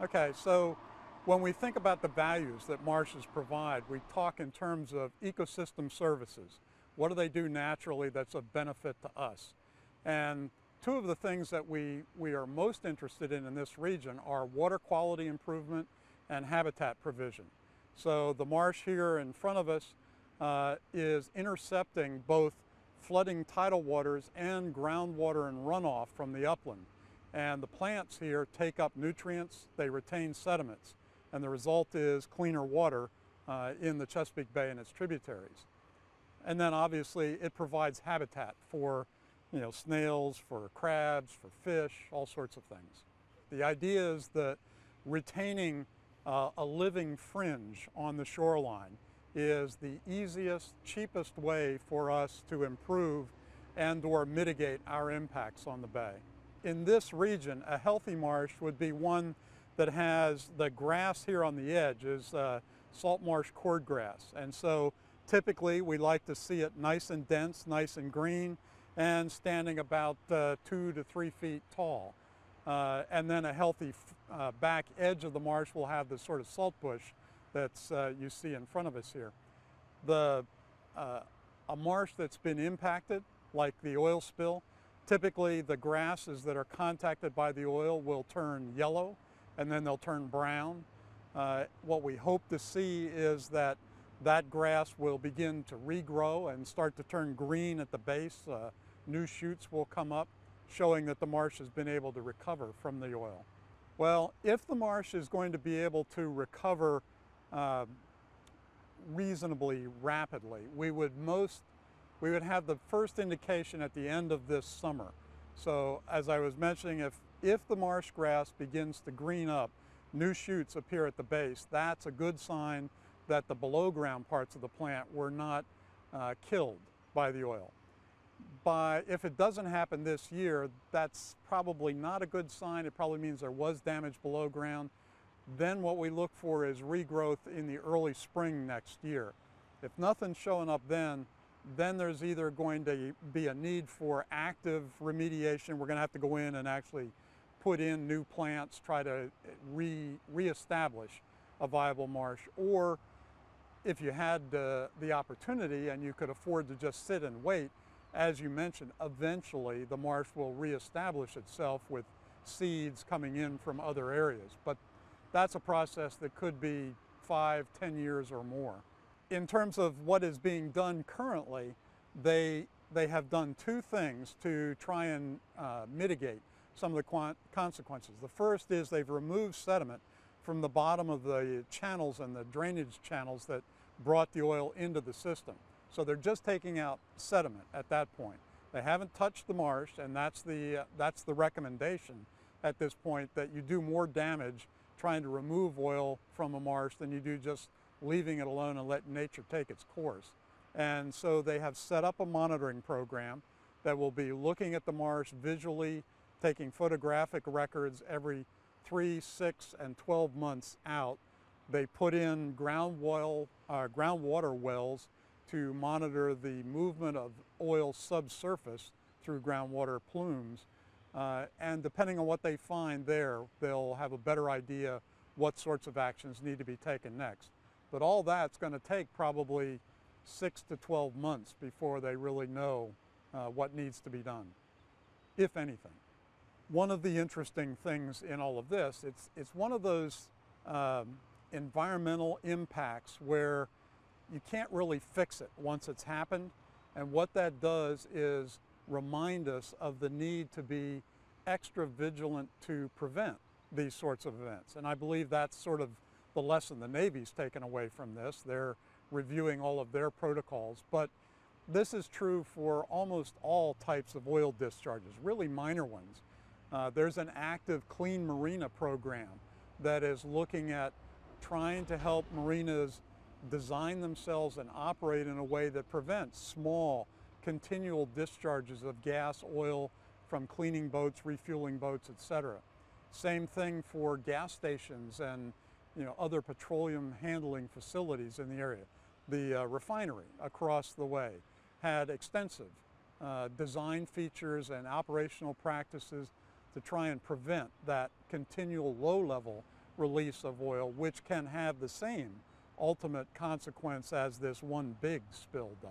Okay, so when we think about the values that marshes provide, we talk in terms of ecosystem services. What do they do naturally that's of benefit to us? And two of the things that we are most interested in this region are water quality improvement and habitat provision. So the marsh here in front of us is intercepting both flooding tidal waters and groundwater and runoff from the upland. And the plants here take up nutrients, they retain sediments, and the result is cleaner water in the Chesapeake Bay and its tributaries. And then obviously it provides habitat for snails, for crabs, for fish, all sorts of things. The idea is that retaining a living fringe on the shoreline is the easiest, cheapest way for us to improve and/or mitigate our impacts on the bay. In this region, a healthy marsh would be one that has the grass here on the edge is salt marsh cordgrass. And so typically we like to see it nice and dense, nice and green, and standing about 2 to 3 feet tall. And then a healthy back edge of the marsh will have the sort of salt bush that's you see in front of us here. A marsh that's been impacted, like the oil spill, typically the grasses that are contacted by the oil will turn yellow and then they'll turn brown. What we hope to see is that grass will begin to regrow and start to turn green at the base. New shoots will come up, showing that the marsh has been able to recover from the oil. Well, if the marsh is going to be able to recover reasonably rapidly, we would have the first indication at the end of this summer. So as I was mentioning, if the marsh grass begins to green up, new shoots appear at the base, that's a good sign that the below ground parts of the plant were not killed by the oil. If it doesn't happen this year, that's probably not a good sign. It probably means there was damage below ground. Then what we look for is regrowth in the early spring next year. If nothing's showing up then there's either going to be a need for active remediation. We're going to have to go in and actually put in new plants, try to reestablish a viable marsh. Or if you had the opportunity and you could afford to just sit and wait, as you mentioned, eventually the marsh will reestablish itself with seeds coming in from other areas. But that's a process that could be 5, 10 years or more. In terms of what is being done currently, they have done two things to try and mitigate some of the consequences. The first is they've removed sediment from the bottom of the channels and the drainage channels that brought the oil into the system. So they're just taking out sediment at that point. They haven't touched the marsh, and that's the recommendation at this point, that you do more damage trying to remove oil from a marsh than you do just leaving it alone and letting nature take its course. And so they have set up a monitoring program that will be looking at the marsh visually, taking photographic records every 3, 6, and 12 months out. They put in groundwater wells to monitor the movement of oil subsurface through groundwater plumes. And depending on what they find there, they'll have a better idea what sorts of actions need to be taken next. But all that's going to take probably 6 to 12 months before they really know what needs to be done, if anything. One of the interesting things in all of this, it's one of those environmental impacts where you can't really fix it once it's happened. And what that does is remind us of the need to be extra vigilant to prevent these sorts of events. And I believe that's sort of the lesson the Navy's taken away from this. They're reviewing all of their protocols, but this is true for almost all types of oil discharges, really minor ones. There's an active Clean Marina program that is looking at trying to help marinas design themselves and operate in a way that prevents small, continual discharges of gas, oil from cleaning boats, refueling boats, etc. Same thing for gas stations and other petroleum handling facilities in the area. The refinery across the way had extensive design features and operational practices to try and prevent that continual low level release of oil, which can have the same ultimate consequence as this one big spill does.